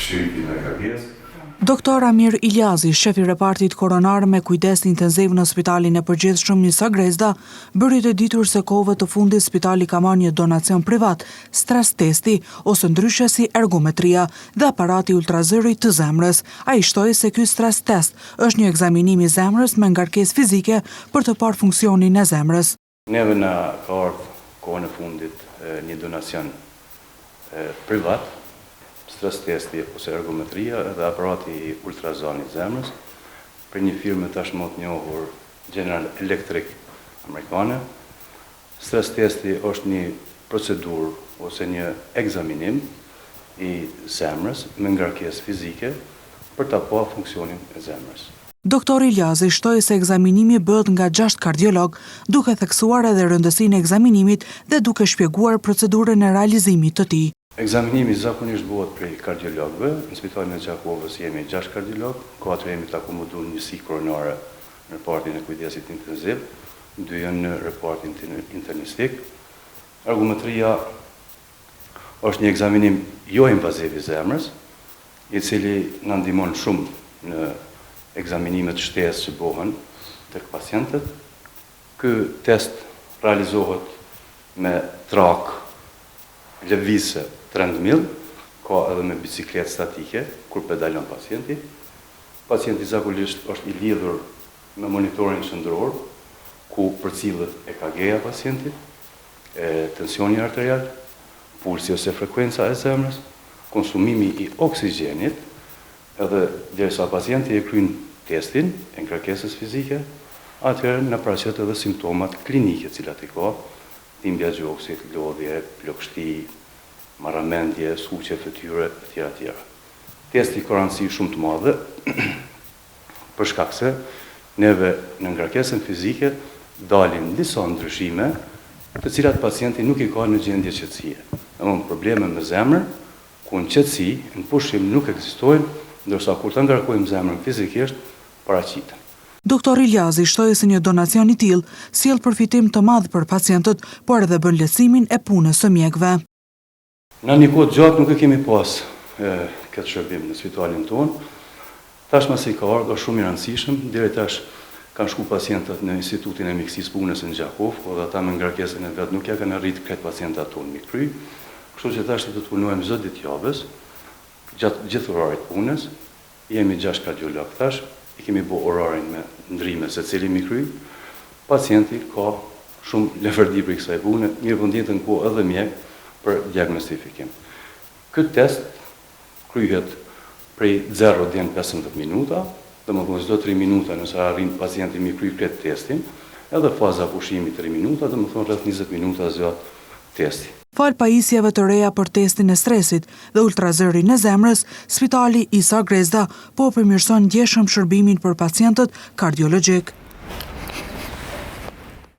shiritin e kërkesë. Doktor Amir Iljazi, shefi repartit koronar me kujdes intenziv në Spitalin e Përgjithshëm Nisa Grezda, bëri të ditur se kohëve të fundit spitali ka marrë një donacion privat, stres testi ose ndryshe si ergometria dhe aparati ultrazëri të zemrës. Ai shtoi se ky stres test është një ekzaminim i zemrës me ngarkesë fizike për të parë funksionin e zemrës. Neve na ka ardhur kohën e fundit një donacion privat, stres testi ose ergometria dhe aparati ultrazoni zemrës për një firmë tashmë të njohur General Electric amerikane. Stres testi është një procedurë ose një ekzaminim i zemrës me ngarkesë fizike për ta parë funksionin e zemrës. Doktor Iljazi shtoi se ekzaminimi bëhet nga 6 kardiolog, duke theksuar edhe rëndësinë e ekzaminimit dhe duke shpjeguar procedurën e realizimit të tij. Ekzaminimi zakonisht bëhet prej kardiologëve. Në Spitalin e Gjakovës jemi 6 kardiolog, 4 jemi të akomoduar në njësi koronare në repartin e kujdesit intenziv, 2 janë në repartin internistik. Ergometria është një ekzaminim jo invaziv i zemrës, i cili na ndihmon shumë në ekzaminimet shtesë që bëhen tek pacientët. Ky test realizohet me trak lëvizje trendmill, ka edhe me bicikletë statike, kur pedalon pacienti. Pacienti zakonisht është i lidhur me monitorin qendror, ku përcillet EKG-ja pacientit, tensioni arterial, pulsi ose frekuenca e zemrës, konsumimi i oksigjenit, edhe derisa pacienti e kryen testin e ngarkesës fizike, atëherë na paraqet edhe simptomat klinike të cilat i ka, dhimbja e gjoksit, lodhje, plagështi, marramendje, skuqje fytyre etj. Testi ka rëndësi shumë të madhe për shkak se neve në ngarkesën fizike dalin disa ndryshime të cilat pacienti nuk i ka në gjendje qetësie. Domthonë probleme me zemrën, ku në qetësi, në pushim nuk ekzistojnë, ndërsa kur të ngarkojmë zemrën fizikisht, paraqiten. Doktor Iljazi shtoi se një donacion i tillë sjell përfitim të madh për pacientët, por edhe bën lehtësimin e punës së mjekëve. Në një kohë gjatë nuk e kemi pas këtë shërbim në spitalin tonë. Tashmë se i ka ardhur shumë i rëndësishëm, deri tash kanë shku pacientët në Institutin e Mjekësisë Punës në Gjakovë, dhe ata me ngarkesën e vet nuk ja kanë arritur këtë pacientat tonë mi kry. Kështu që tash do të punojmë çdo ditë javës, gjatë gjithë orarit punës. Jemi 6 kardiolog tash, i kemi bërë orarin me ndrime secili mi kry. Pacienti ka shumë lëvërdi për kësaj pune, mirëfundjetën ku edhe mjek për diagnostifikim. Këtë test kryhet prej 0 deri në 15 minuta, domethënë çdo 3 minuta nëse arrin pacienti mi kry këtë testin, edhe faza pushimit 3 minuta, domethënë rreth 20 minuta zgjat testi. Fal pajisjeve të reja për testin e stresit dhe ultrazërin e zemrës, Spitali Nisa Grezda po përmirëson ndjeshëm shërbimin për pacientët kardiologjik.